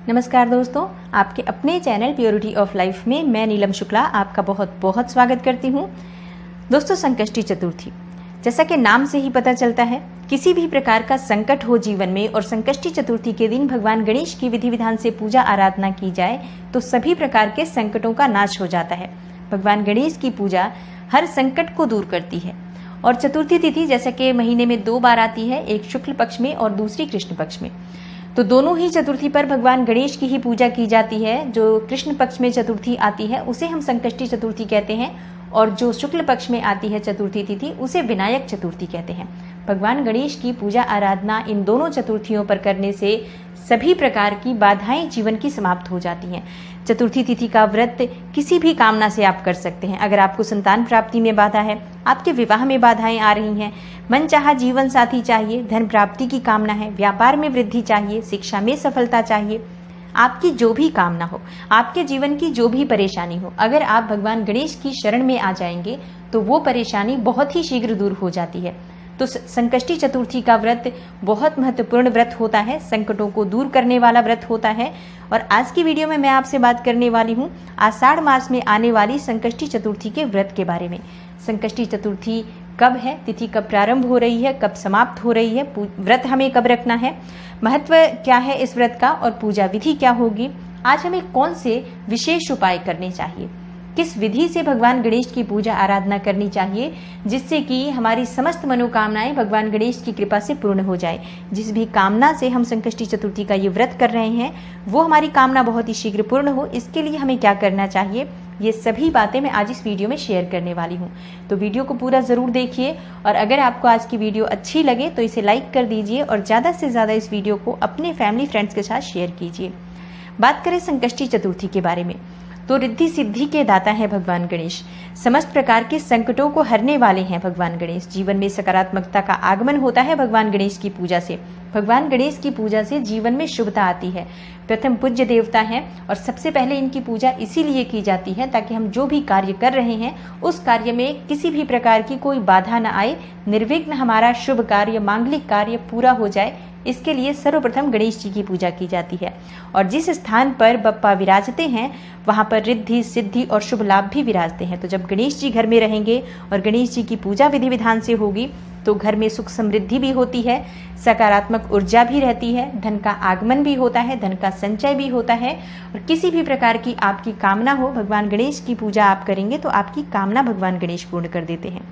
नमस्कार दोस्तों, आपके अपने चैनल प्योरिटी ऑफ लाइफ में मैं नीलम शुक्ला आपका बहुत बहुत स्वागत करती हूँ। दोस्तों, संकष्टी चतुर्थी, जैसा कि नाम से ही पता चलता है, किसी भी प्रकार का संकट हो जीवन में और संकष्टी चतुर्थी के दिन भगवान गणेश की विधि विधान से पूजा आराधना की जाए तो सभी प्रकार के संकटों का नाश हो जाता है। भगवान गणेश की पूजा हर संकट को दूर करती है। और चतुर्थी तिथि जैसा कि महीने में 2 बार आती है, एक शुक्ल पक्ष में और दूसरी कृष्ण पक्ष में। तो दोनों ही चतुर्थी पर भगवान गणेश की ही पूजा की जाती है। जो कृष्ण पक्ष में चतुर्थी आती है उसे हम संकष्टी चतुर्थी कहते हैं, और जो शुक्ल पक्ष में आती है चतुर्थी तिथि उसे विनायक चतुर्थी कहते हैं। भगवान गणेश की पूजा आराधना इन दोनों चतुर्थियों पर करने से सभी प्रकार की बाधाएं जीवन की समाप्त हो जाती हैं। चतुर्थी तिथि का व्रत किसी भी कामना से आप कर सकते हैं। अगर आपको संतान प्राप्ति में बाधा है, आपके विवाह में बाधाएं आ रही हैं, मनचाहा जीवन साथी चाहिए, धन प्राप्ति की कामना है, व्यापार में वृद्धि चाहिए, शिक्षा में सफलता चाहिए, आपकी जो भी कामना हो, आपके जीवन की जो भी परेशानी हो, अगर आप भगवान गणेश की शरण में आ जाएंगे तो वो परेशानी बहुत ही शीघ्र दूर हो जाती है। तो संकष्टी चतुर्थी का व्रत बहुत महत्वपूर्ण व्रत होता है, संकटों को दूर करने वाला व्रत होता है। और आज की वीडियो में मैं आपसे बात करने वाली हूँ आषाढ़ मास में आने वाली संकष्टी चतुर्थी के व्रत के बारे में। संकष्टी चतुर्थी कब है, तिथि कब प्रारंभ हो रही है, कब समाप्त हो रही है, व्रत हमें कब रखना है, महत्व क्या है इस व्रत का और पूजा विधि क्या होगी, आज हमें कौन से विशेष उपाय करने चाहिए, किस विधि से भगवान गणेश की पूजा आराधना करनी चाहिए जिससे कि हमारी समस्त मनोकामनाएं भगवान गणेश की कृपा से पूर्ण हो जाए। जिस भी कामना से हम संकष्टी चतुर्थी का ये व्रत कर रहे हैं वो हमारी कामना बहुत ही शीघ्र पूर्ण हो, इसके लिए हमें क्या करना चाहिए, ये सभी बातें मैं आज इस वीडियो में शेयर करने वाली हूँ। तो वीडियो को पूरा ज़रूर देखिए और अगर आपको आज की वीडियो अच्छी लगे तो इसे लाइक कर दीजिए और ज़्यादा से ज़्यादा इस वीडियो को अपने फैमिली फ्रेंड्स के साथ शेयर कीजिए। बात करें संकष्टी चतुर्थी के बारे में, तो रिद्धि सिद्धि के दाता है भगवान गणेश। समस्त प्रकार के संकटों को हरने वाले हैं भगवान गणेश। जीवन में सकारात्मकता का आगमन होता है भगवान गणेश की पूजा से। भगवान गणेश की पूजा से जीवन में शुभता आती है। प्रथम पूज्य देवता हैं और सबसे पहले इनकी पूजा इसीलिए की जाती है ताकि हम जो भी कार्य कर रहे हैं उस कार्य में किसी भी प्रकार की कोई बाधा न आए, निर्विघ्न हमारा शुभ कार्य, मांगलिक कार्य पूरा हो जाए। इसके लिए सर्वप्रथम गणेश जी की पूजा की जाती है। और जिस स्थान पर बप्पा विराजते हैं वहां पर रिद्धि सिद्धि और शुभ लाभ भी विराजते हैं। तो जब गणेश जी घर में रहेंगे और गणेश जी की पूजा विधि विधान से होगी तो घर में सुख समृद्धि भी होती है, सकारात्मक ऊर्जा भी रहती है, धन का आगमन भी होता है, धन का संचय भी होता है। और किसी भी प्रकार की आपकी कामना हो, भगवान गणेश की पूजा आप करेंगे तो आपकी कामना भगवान गणेश पूर्ण कर देते हैं।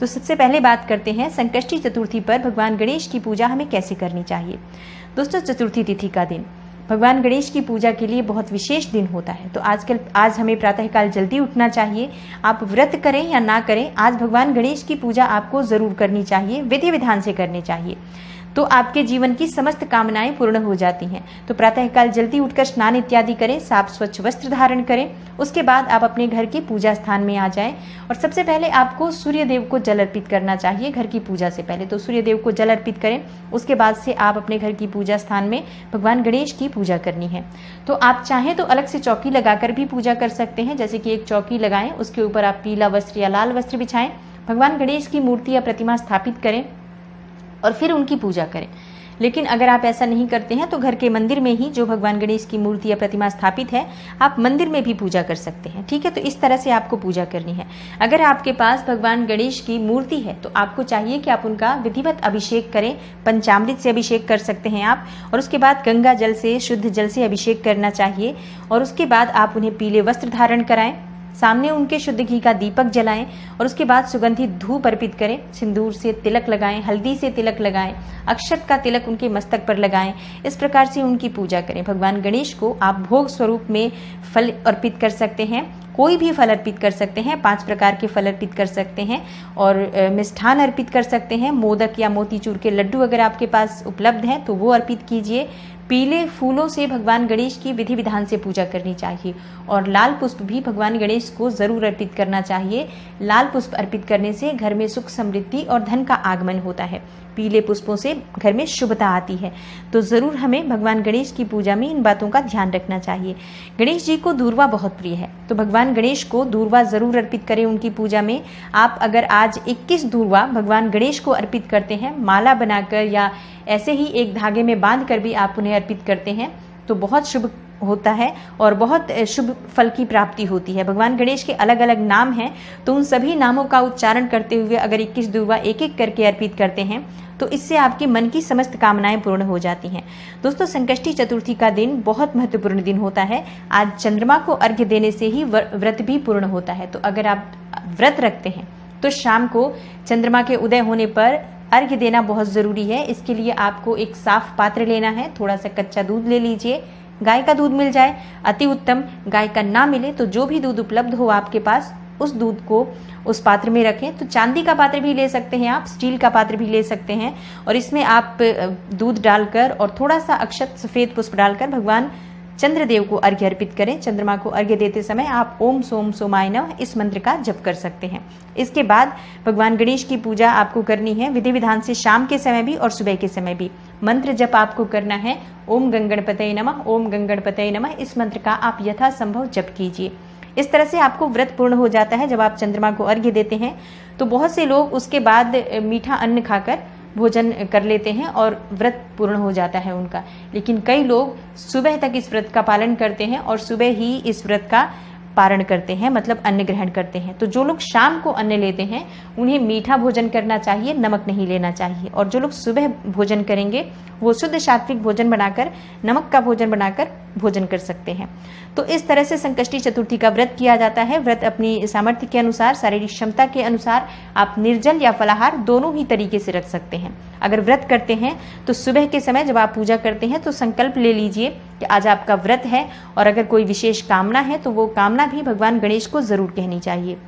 तो सबसे पहले बात करते हैं संकष्टी चतुर्थी पर भगवान गणेश की पूजा हमें कैसे करनी चाहिए। दोस्तों, चतुर्थी तिथि का दिन भगवान गणेश की पूजा के लिए बहुत विशेष दिन होता है। तो आज हमें प्रातःकाल जल्दी उठना चाहिए। आप व्रत करें या ना करें, आज भगवान गणेश की पूजा आपको जरूर करनी चाहिए, विधि विधान से करनी चाहिए, तो आपके जीवन की समस्त कामनाएं पूर्ण हो जाती हैं। तो प्रातःकाल जल्दी उठकर स्नान इत्यादि करें, साफ स्वच्छ वस्त्र धारण करें, उसके बाद आप अपने घर के पूजा स्थान में आ जाएं। और सबसे पहले आपको सूर्य देव को जल अर्पित करना चाहिए घर की पूजा से पहले। तो सूर्य देव को जल अर्पित करें, उसके बाद से आप अपने घर की पूजा स्थान में भगवान गणेश की पूजा करनी है। तो आप चाहें तो अलग से चौकी लगाकर भी पूजा कर सकते हैं, जैसे कि एक चौकी लगाएं, उसके ऊपर आप पीला वस्त्र या लाल वस्त्र बिछाएं, भगवान गणेश की मूर्ति या प्रतिमा स्थापित करें और फिर उनकी पूजा करें। लेकिन अगर आप ऐसा नहीं करते हैं तो घर के मंदिर में ही जो भगवान गणेश की मूर्ति या प्रतिमा स्थापित है, आप मंदिर में भी पूजा कर सकते हैं। ठीक है, तो इस तरह से आपको पूजा करनी है। अगर आपके पास भगवान गणेश की मूर्ति है तो आपको चाहिए कि आप उनका विधिवत अभिषेक करें। पंचामृत से अभिषेक कर सकते हैं आप, और उसके बाद गंगा जल से, शुद्ध जल से अभिषेक करना चाहिए। और उसके बाद आप उन्हें पीले वस्त्र धारण कराएं, सामने उनके शुद्ध घी का दीपक जलाएं और उसके बाद सुगंधित धूप अर्पित करें, सिंदूर से तिलक लगाएं, हल्दी से तिलक लगाएं, अक्षत का तिलक उनके मस्तक पर लगाएं। इस प्रकार से उनकी पूजा करें। भगवान गणेश को आप भोग स्वरूप में फल अर्पित कर सकते हैं, कोई भी फल अर्पित कर सकते हैं, 5 प्रकार के फल अर्पित कर सकते हैं और मिष्ठान अर्पित कर सकते हैं। मोदक या मोतीचूर के लड्डू अगर आपके पास उपलब्ध हैं तो वो अर्पित कीजिए। पीले फूलों से भगवान गणेश की विधि विधान से पूजा करनी चाहिए और लाल पुष्प भी भगवान गणेश को जरूर अर्पित करना चाहिए। लाल पुष्प अर्पित करने से घर में सुख समृद्धि और धन का आगमन होता है। पीले पुष्पों से घर में शुभता आती है। तो जरूर हमें भगवान गणेश की पूजा में इन बातों का ध्यान रखना चाहिए। गणेश जी को दूर्वा बहुत प्रिय है, तो भगवान गणेश को दूर्वा जरूर अर्पित करें उनकी पूजा में। आप अगर आज 21 दूर्वा भगवान गणेश को अर्पित करते हैं, माला बनाकर या ऐसे ही एक धागे में बांध कर भी आप उन्हें अर्पित करते हैं, तो बहुत शुभ होता है और बहुत शुभ फल की प्राप्ति होती है। भगवान गणेश के अलग अलग नाम हैं, तो उन सभी नामों का उच्चारण करते हुए अगर 21 दुर्वा एक एक करके अर्पित करते हैं तो इससे आपकी मन की समस्त कामनाएं पूर्ण हो जाती हैं। दोस्तों, संकष्टी चतुर्थी का दिन बहुत महत्वपूर्ण दिन होता है। आज चंद्रमा को अर्घ्य देने से ही व्रत भी पूर्ण होता है। तो अगर आप व्रत रखते हैं तो शाम को चंद्रमा के उदय होने पर अर्घ्य देना बहुत जरूरी है। इसके लिए आपको एक साफ पात्र लेना है, थोड़ा सा कच्चा दूध ले लीजिए, गाय का दूध मिल जाए अति उत्तम, गाय का ना मिले तो जो भी दूध उपलब्ध हो आपके पास उस दूध को उस पात्र में रखें। तो चांदी का पात्र भी ले सकते हैं आप, स्टील का पात्र भी ले सकते हैं, और इसमें आप दूध डालकर और थोड़ा सा अक्षत सफेद पुष्प डालकर भगवान चंद्रदेव को अर्घ्य अर्पित करें। चंद्रमा को अर्घ्य देते समय आप ओम सोम सोमाय नमः इस मंत्र का जप कर सकते हैं। इसके बाद भगवान गणेश की पूजा आपको करनी है विधि विधान से, शाम के समय भी और सुबह के समय भी। मंत्र जप आपको करना है ओम गंगणपतये नमः, ओम गंगणपतये नमः। इस मंत्र का आप यथासंभव जप कीजिए। इस तरह से आपको व्रत पूर्ण हो जाता है। जब आप चंद्रमा को अर्घ्य देते हैं तो बहुत से लोग उसके बाद मीठा अन्न खाकर भोजन कर लेते हैं और व्रत पूर्ण हो जाता है उनका, लेकिन कई लोग सुबह तक इस व्रत का पालन करते हैं और सुबह ही इस व्रत का पारण करते हैं, मतलब अन्न ग्रहण करते हैं। तो जो लोग शाम को अन्न लेते हैं उन्हें मीठा भोजन करना चाहिए, नमक नहीं लेना चाहिए। और जो लोग सुबह भोजन करेंगे वो शुद्ध सात्विक भोजन बनाकर, नमक का भोजन बनाकर भोजन कर सकते हैं। तो इस तरह से संकष्टी चतुर्थी का व्रत किया जाता है। व्रत अपनी सामर्थ्य के अनुसार, शारीरिक क्षमता के अनुसार आप निर्जल या फलाहार दोनों ही तरीके से रख सकते हैं। अगर व्रत करते हैं तो सुबह के समय जब आप पूजा करते हैं तो संकल्प ले लीजिए कि आज आपका व्रत है, और अगर कोई विशेष कामना है तो वो कामना भी भगवान गणेश को जरूर कहनी चाहिए।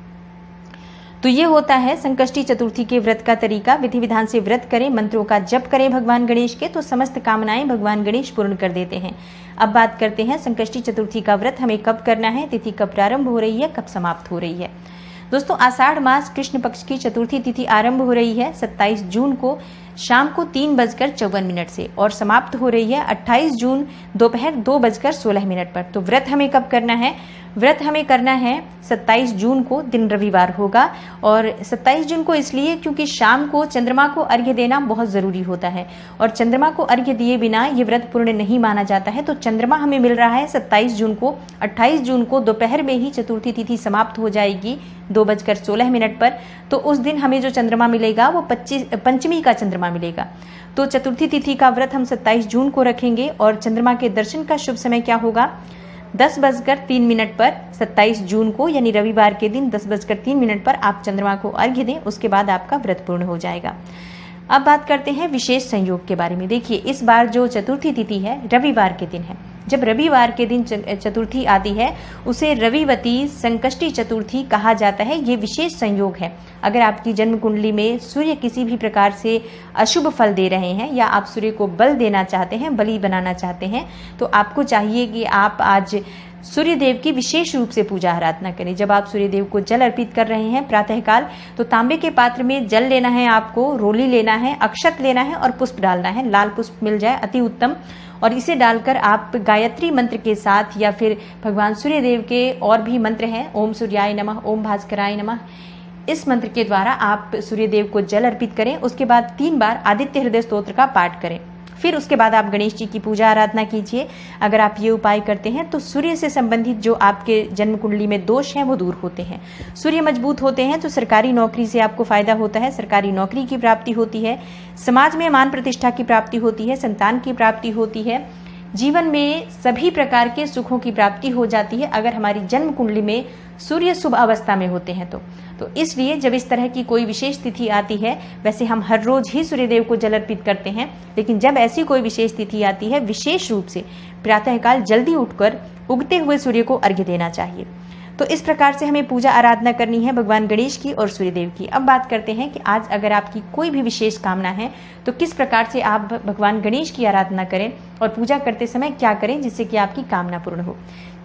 तो ये होता है संकष्टी चतुर्थी के व्रत का तरीका। विधि विधान से व्रत करें, मंत्रों का जप करें भगवान गणेश के, तो समस्त कामनाएं भगवान गणेश पूर्ण कर देते हैं। अब बात करते हैं संकष्टी चतुर्थी का व्रत हमें कब करना है, तिथि कब प्रारंभ हो रही है, कब समाप्त हो रही है। दोस्तों, आषाढ़ मास कृष्ण पक्ष की चतुर्थी तिथि आरंभ हो रही है 27 जून को शाम को 3:54 से, और समाप्त हो रही है 28 जून दोपहर 2:16 पर। तो व्रत हमें कब करना है? व्रत हमें करना है 27 जून को, दिन रविवार होगा। और 27 जून को इसलिए क्योंकि शाम को चंद्रमा को अर्घ्य देना बहुत जरूरी होता है, और चंद्रमा को अर्घ्य दिए बिना ये व्रत पूर्ण नहीं माना जाता है। तो चंद्रमा हमें मिल रहा है 27 जून को। 28 जून को दोपहर में ही चतुर्थी तिथि समाप्त हो जाएगी 2:16 पर। तो उस दिन हमें जो चंद्रमा मिलेगा वो पंचमी का चंद्रमा मिलेगा। तो चतुर्थी तिथि का व्रत हम 27 जून को रखेंगे, और चंद्रमा के दर्शन का शुभ समय क्या होगा? 10:03 पर 27 जून को, यानी रविवार के दिन 10:03 पर आप चंद्रमा को अर्घ्य दें, उसके बाद आपका व्रत पूर्ण हो जाएगा। अब बात करते हैं विशेष संयोग के बारे में। देखिए, इस बार जो चतुर्थी तिथि है रविवार के दिन है। जब रविवार के दिन चतुर्थी आती है उसे रविवती संकष्टी चतुर्थी कहा जाता है। ये विशेष संयोग है। अगर आपकी जन्म कुंडली में सूर्य किसी भी प्रकार से अशुभ फल दे रहे हैं, या आप सूर्य को बल देना चाहते हैं, बलि बनाना चाहते हैं, तो आपको चाहिए कि आप आज सूर्य देव की विशेष रूप से पूजा आराधना करें। जब आप सूर्य देव को जल अर्पित कर रहे हैं प्रातःकाल, तो तांबे के पात्र में जल लेना है आपको, रोली लेना है, अक्षत लेना है और पुष्प डालना है। लाल पुष्प मिल जाए अति उत्तम, और इसे डालकर आप गायत्री मंत्र के साथ, या फिर भगवान सूर्य देव के और भी मंत्र हैं, ओम सूर्याय नमः, ओम भास्कराय नमः, इस मंत्र के द्वारा आप सूर्य देव को जल अर्पित करें। उसके बाद 3 बार आदित्य हृदय स्तोत्र का पाठ करें। फिर उसके बाद आप गणेश जी की पूजा आराधना कीजिए। अगर आप ये उपाय करते हैं तो सूर्य से संबंधित जो आपके जन्म कुंडली में दोष हैं वो दूर होते हैं। सूर्य मजबूत होते हैं तो सरकारी नौकरी से आपको फायदा होता है, सरकारी नौकरी की प्राप्ति होती है, समाज में मान प्रतिष्ठा की प्राप्ति होती है, संतान की प्राप्ति होती है, जीवन में सभी प्रकार के सुखों की प्राप्ति हो जाती है अगर हमारी जन्म कुंडली में सूर्य शुभ अवस्था में होते हैं तो इसलिए जब इस तरह की कोई विशेष तिथि आती है, वैसे हम हर रोज ही सूर्यदेव को जल अर्पित करते हैं, लेकिन जब ऐसी कोई विशेष तिथि आती है, विशेष रूप से प्रातःकाल जल्दी उठकर उगते हुए सूर्य को अर्घ्य देना चाहिए। तो इस प्रकार से हमें पूजा आराधना करनी है भगवान गणेश की और सूर्यदेव की। अब बात करते हैं कि आज अगर आपकी कोई भी विशेष कामना है तो किस प्रकार से आप भगवान गणेश की आराधना करें और पूजा करते समय क्या करें जिससे कि आपकी कामना पूर्ण हो।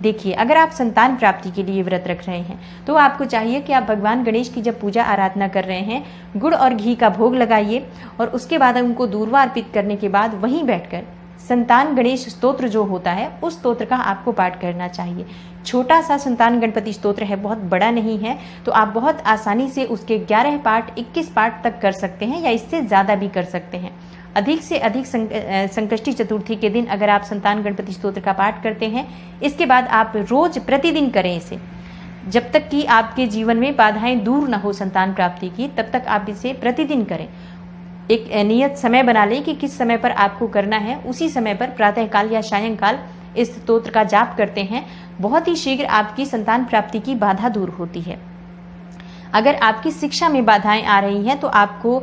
देखिए, अगर आप संतान प्राप्ति के लिए व्रत रख रहे हैं तो आपको चाहिए कि आप भगवान गणेश की जब पूजा आराधना कर रहे हैं, गुड़ और घी का भोग लगाइए और उसके बाद उनको दूर्वा अर्पित करने के बाद वहीं बैठकर संतान गणेश स्तोत्र जो होता है उस स्तोत्र का आपको पाठ करना चाहिए। छोटा सा संतान गणपति स्तोत्र है, बहुत बड़ा नहीं है, तो आप बहुत आसानी से उसके 11 पाठ 21 पाठ तक कर सकते हैं या इससे ज़्यादा भी कर सकते हैं। अधिक से अधिक संकष्टी चतुर्थी के दिन अगर आप संतान गणपति स्तोत्र का पाठ करते हैं, इसके बाद आप रोज प्रतिदिन करें इसे, जब तक कि आपके जीवन में बाधाएं दूर न हो संतान प्राप्ति की, तब तक आप इसे प्रतिदिन करें। एक नियत समय बना लें कि किस समय पर आपको करना है, उसी समय पर प्रातःकाल या सायंकाल इस स्तोत्र का जाप करते हैं। बहुत ही शीघ्र आपकी संतान प्राप्ति की बाधा दूर होती है। अगर आपकी शिक्षा में बाधाएं आ रही हैं तो आपको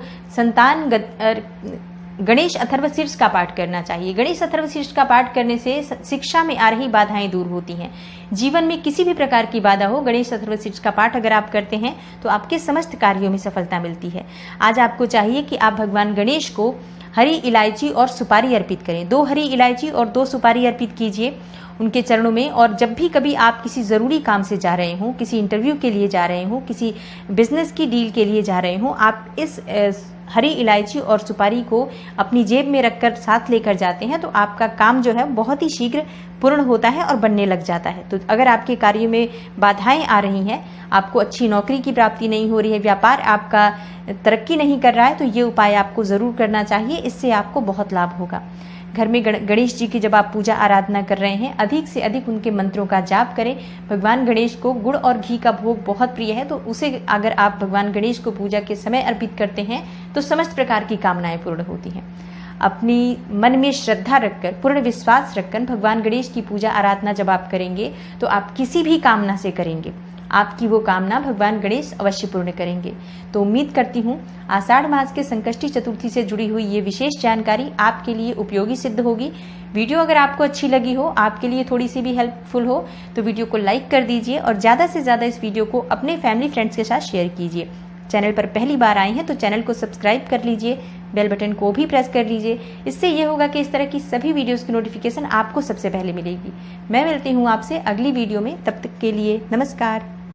गणेश अथर्वशीर्ष का पाठ करना चाहिए। गणेश अथर्वशीर्ष का पाठ करने से शिक्षा में आ रही बाधाएं दूर होती हैं। जीवन में किसी भी प्रकार की बाधा हो, गणेश अथर्वशीर्ष का पाठ अगर आप करते हैं तो आपके समस्त कार्यों में सफलता मिलती है। आज आपको चाहिए कि आप भगवान गणेश को हरी इलायची और सुपारी अर्पित करें। 2 हरी इलायची और 2 सुपारी अर्पित कीजिए उनके चरणों में। और जब भी कभी आप किसी ज़रूरी काम से जा रहे हों, किसी इंटरव्यू के लिए जा रहे हों, किसी बिजनेस की डील के लिए जा रहे हों, आप इस हरी इलायची और सुपारी को अपनी जेब में रखकर साथ लेकर जाते हैं तो आपका काम जो है बहुत ही शीघ्र पूर्ण होता है और बनने लग जाता है। तो अगर आपके कार्य में बाधाएं आ रही हैं, आपको अच्छी नौकरी की प्राप्ति नहीं हो रही है, व्यापार आपका तरक्की नहीं कर रहा है, तो ये उपाय आपको ज़रूर करना चाहिए। इससे आपको बहुत लाभ होगा। घर में गणेश जी की जब आप पूजा आराधना कर रहे हैं, अधिक से अधिक उनके मंत्रों का जाप करें। भगवान गणेश को गुड़ और घी का भोग बहुत प्रिय है, तो उसे अगर आप भगवान गणेश को पूजा के समय अर्पित करते हैं तो समस्त प्रकार की कामनाएं पूर्ण होती हैं। अपनी मन में श्रद्धा रखकर, पूर्ण विश्वास रखकर भगवान गणेश की पूजा आराधना जब आप करेंगे तो आप किसी भी कामना से करेंगे, आपकी वो कामना भगवान गणेश अवश्य पूर्ण करेंगे। तो उम्मीद करती हूँ आषाढ़ मास के संकष्टी चतुर्थी से जुड़ी हुई ये विशेष जानकारी आपके लिए उपयोगी सिद्ध होगी। वीडियो अगर आपको अच्छी लगी हो, आपके लिए थोड़ी सी भी हेल्पफुल हो, तो वीडियो को लाइक कर दीजिए और ज़्यादा से ज़्यादा इस वीडियो को अपने फैमिली फ्रेंड्स के साथ शेयर कीजिए। चैनल पर पहली बार आए हैं तो चैनल को सब्सक्राइब कर लीजिए, बेल बटन को भी प्रेस कर लीजिए। इससे ये होगा कि इस तरह की सभी वीडियोस की नोटिफिकेशन आपको सबसे पहले मिलेगी। मैं मिलती हूँ आपसे अगली वीडियो में, तब तक के लिए नमस्कार।